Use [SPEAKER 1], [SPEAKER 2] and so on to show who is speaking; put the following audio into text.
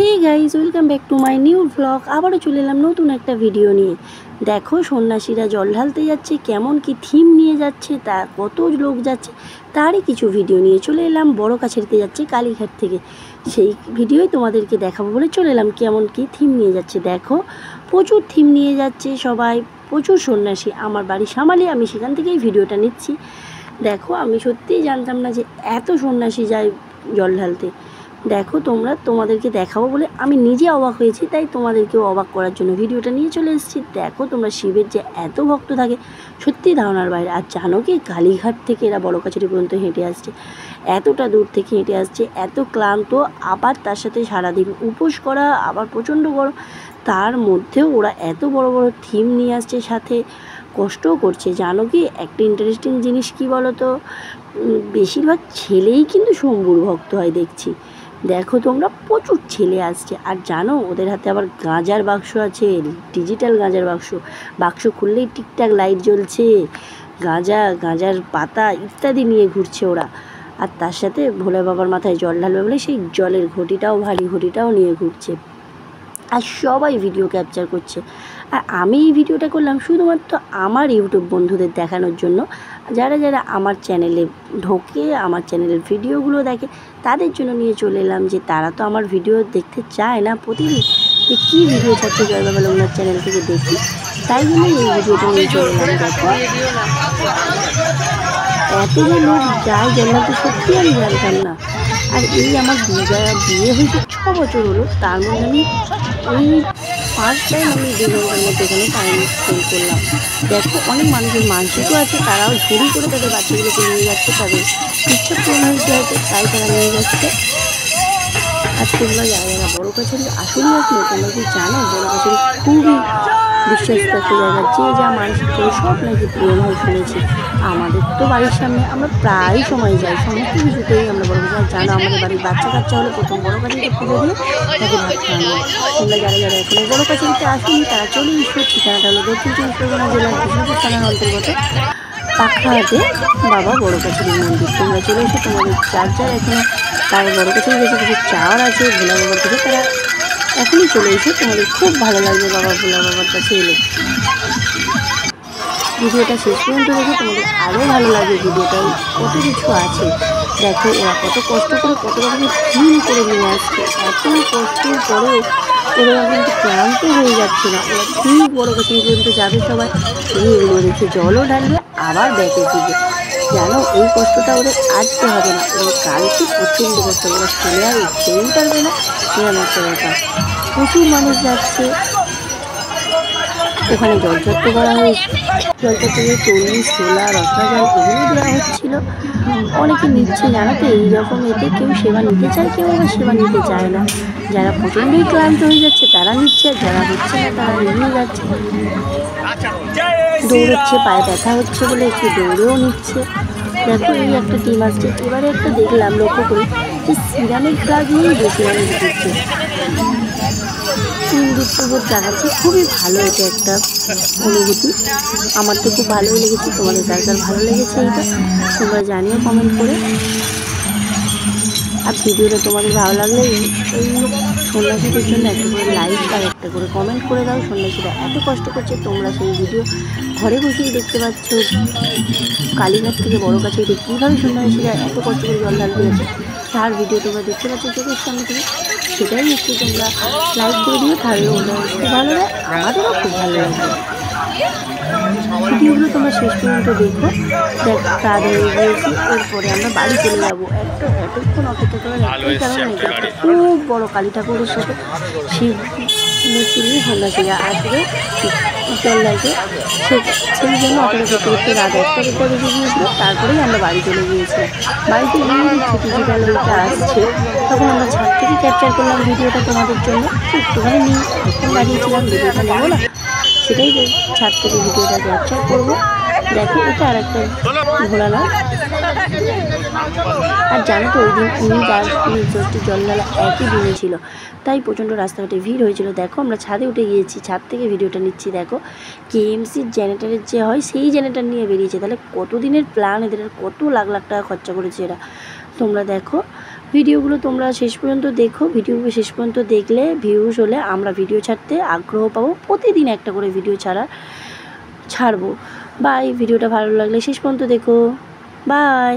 [SPEAKER 1] Hey guys, welcome back to my new blog. আবারও চলে এলাম নতুন একটা ভিডিও নিয়ে। দেখো সন্ন্যাসীরা জল ঢালতে যাচ্ছে, কেমন কি থিম নিয়ে যাচ্ছে, তা কত লোক যাচ্ছে তারই কিছু ভিডিও নিয়ে চলে এলাম। বড় কাছারিতে যাচ্ছে কালীঘাট থেকে, সেই ভিডিওই তোমাদেরকে দেখাবো বলে চলে এলাম। কেমন কি থিম নিয়ে যাচ্ছে দেখো, প্রচুর থিম নিয়ে যাচ্ছে সবাই, প্রচুর সন্ন্যাসী। আমার বাড়ি সামালি, আমি সেখান থেকেই ভিডিওটা নিচ্ছি। দেখো আমি সত্যিই জানতাম না যে এত সন্ন্যাসী যায় জল ঢালতে। দেখো তোমাদেরকে দেখাবো বলে আমি নিজে অবাক হয়েছি, তাই তোমাদেরকেও অবাক করার জন্য ভিডিওটা নিয়ে চলে এসেছি। দেখো তোমরা, শিবের যে এত ভক্ত থাকে সত্যি ধারণার বাইরে। আর জানো কি, কালীঘাট থেকে এরা বড় কাছারি পর্যন্ত হেঁটে আসছে, এতটা দূর থেকে হেঁটে আসছে, এত ক্লান্ত, আবার তার সাথে সারাদিন উপোস করা, আবার প্রচণ্ড গরম, তার মধ্যেও ওরা এত বড় বড় থিম নিয়ে আসছে, সাথে কষ্টও করছে। জানো কি, একটা ইন্টারেস্টিং জিনিস কি বলো তো, বেশিরভাগ ছেলেই কিন্তু শম্ভুর ভক্ত হয় দেখছি। দেখো তোমরা, প্রচুর ছেলে আসছে। আর জানো, ওদের হাতে আবার গাঁজার বাক্স আছে, ডিজিটাল গাঁজার বাক্স খুললেই ঠিকঠাক লাইট জ্বলছে, গাঁজার পাতা ইত্যাদি নিয়ে ঘুরছে ওরা। আর তার সাথে ভোলে বাবার মাথায় জল ঢালবে বলে সেই জলের ঘটিটাও, ভারী ঘটিটাও নিয়ে ঘুরছে। আর সবাই ভিডিও ক্যাপচার করছে। আর আমি এই ভিডিওটা করলাম শুধুমাত্র আমার ইউটিউব বন্ধুদের দেখানোর জন্য। যারা যারা আমার চ্যানেলে ঢোকে, আমার চ্যানেলের ভিডিওগুলো দেখে, তাদের জন্য নিয়ে চলে এলাম। যে তারা তো আমার ভিডিও দেখতে চায় না প্রতিদিন, যে কী ভিডিও ছাড়ছে জয় বাবা লোকনাথ চ্যানেল থেকে দেখি, তাই জন্যই এই ভিডিওটা নিয়ে চলে এলাম। দেখো এত যে লোক যায় জন্মাতে, সত্যি আমি জানতাম না। আর এই আমার বিয়ে হয়েছে 6 বছর হলো, তার মধ্যে আমি এই ফার্স্ট টাইম আমি 2 ঘন্টার মধ্যে এখানে টাইম স্পেন্ড করলাম। দেখো অনেক মানুষের মানসিকও আছে, তারাও ঝুড়ি করে তাদের বাচ্চাগুলোকে নিয়ে যাচ্ছে, তাদের ইচ্ছা পূরণ হয়েছে হয়তো, তাই তারা নিয়ে যাচ্ছে। আর তোমরা যারা বড় কাছারি আসলেই আসলে, তোমরা কি জানো বড় কাছারি খুবই বিশ্বাসযোগ্য একটা জায়গা, যে যা মানসিক করে সব নাকি পূরণ হয় শুনেছি। আমাদের তো বাড়ির সামনে, আমরা প্রায় সময় যাই, সমস্ত কিছুতেই আমরা বড় কাছারি। জানো আমাদের বাড়ির বাচ্চা কাচ্চা হলে প্রথম বড় কাছারিতে পুজো দিয়ে তাকে ভাত খাওয়ানো। তোমরা যারা যারা এখনো বড় কাছারিতে আসেনি তারা চলে এসো। ঠিকানাটা হলো দক্ষিণ 24 পরগনা জেলার কৃষ্ণপুর থানার অন্তর্গত পাখাহাটে বাবা বড় কাছারি মন্দির। তোমরা চলে এসো, তোমাদের যার এখনো তার বড় কাছারি গেছে কিছু চাওয়ার আছে ভোলা বাবার কাছে, তারা এখনই চলে এসো, তোমাদের খুব ভালো লাগবে বাবা ভোলা বাবার কাছে এলে। ভিডিওটা শেষ পর্যন্ত দেখে তোমাদের আরও ভালো লাগবে। ভিডিওটাই কত কিছু আছে। দেখো ওরা কত কষ্ট করে, কত রকমের থিম করে নিয়ে আসছে। এত কষ্টের পরেও ওরা কিন্তু ক্লান্ত হয়ে যাচ্ছে না। ওরা ঠিক বড় কাছারি পর্যন্ত যাবে, সবাই এগুলো রেখে জলও ঢালবে, আবার ব্যাকে দিবে। জানো এই কষ্টটা ওদের আজকে হবে না, ওদের কালকে প্রচণ্ড কষ্ট। ওরা চলে আর উঠতেই পারবে না, এরকম একটা ব্যাপার। প্রচুর মানুষ যাচ্ছে ওখানে। জলচত্র করা হয়েছে, জলচত্রে তরমুজ, ছোলা, রসনা জল এগুলো দেওয়া হচ্ছিলো। অনেকে নিচ্ছে, জানো তো এইরকম এতে কেউ সেবা নিতে চায়, কেউ আবার সেবা নিতে চায় না। যারা প্রচণ্ডই ক্লান্ত হয়ে যাচ্ছে তারা নিচ্ছে, আর যারা হচ্ছে না তারা এগিয়ে যাচ্ছে, দৌড়চ্ছে, পায়ে ব্যথা হচ্ছে বলে একটু দৌড়েও নিচ্ছে। দেখো এই একটা টিম আসছে। এবারে একটা দেখলাম লক্ষ্য করে যে সিরামিক গাছ নিয়েই বেশি মানুষ ঘুরছে, নৃত্যবোধ দেখাচ্ছে। খুবই ভালো, এটা একটা অনুভূতি। আমার তো খুব ভালোই লেগেছে। তোমাদের কার কার ভালো লেগেছে এইটা তোমরা জানিও কমেন্ট করে। আর ভিডিওটা তোমাদের ভালো লাগলে এই সন্ন্যাসীদের জন্য একটা করে লাইক আর একটা করে কমেন্ট করে দাও। সন্ন্যাসীরা এত কষ্ট করছে, তোমরা সেই ভিডিও ঘরে বসেই দেখতে পাচ্ছ। কালীঘাট থেকে বড় কাছারিতে কীভাবে সন্ন্যাসীরা এত কষ্ট করে জল ঢালতে গেছে, তার ভিডিও তোমরা দেখতে পাচ্ছ চোখের সামনে থেকে। সেটাই একটু তোমরা লাইক করে দিও, তাহলে ওরা একটু ভালো লাগে, আমাদেরও খুব ভালো লাগবে। ভিডিওগুলো তোমরা শেষ পর্যন্ত দেখো। দেখ রাত হয়ে গিয়েছি, এরপরে আমরা বাড়ি চলে যাবো। এতক্ষণ অপেক্ষা করার একটাই কারণ, এটা একটা খুব বড় কালী ঠাকুরের সাথে শিব মূর্তি নিয়ে সন্ন্যাসীরা আসবে জল লাগে, সেই জন্য অপেক্ষা করতে করতে রাত 1টা বেজে গিয়েছিল। তারপরেই আমরা বাড়ি চলে গিয়েছিলাম। বাড়িতে গিয়ে দেখছি ডিজিটাল ওইটা আসছে, তখন আমরা ছাদ থেকে ক্যাপচার করলাম ভিডিওটা তোমাদের জন্য। একটুখানি নিয়ে এতক্ষণ দাঁড়িয়েছিলাম, ভিডিওটা নেবো না, সেটাই ছাদ থেকে ভিডিওটা ক্যাপচার করবো। দেখো এটা আর একটা ভোলানাথ। আর জানো তো ওই দিন ষষ্ঠী জল ঢালা একই দিনে ছিল, তাই প্রচণ্ড রাস্তাঘাটে ভিড় হয়েছিল। দেখো আমরা ছাদে উঠে গিয়েছি, ছাদ থেকে ভিডিওটা নিচ্ছি। দেখো কেএমসির জেনারেটারের যে হয় সেই জেনারেটার নিয়ে বেরিয়েছে। তাহলে কত দিনের প্ল্যান এদের, কত লাখ লাখ টাকা খরচা করেছে এরা। তোমরা দেখো ভিডিওগুলো তোমরা শেষ পর্যন্ত দেখো, ভিডিওগুলো শেষ পর্যন্ত দেখলে ভিউজ হলে আমরা ভিডিও ছাড়তে আগ্রহ পাবো, প্রতিদিন একটা করে ভিডিও ছাড়বো। বাই, ভিডিওটা ভালো লাগলে শেষ পর্যন্ত দেখো। বাই।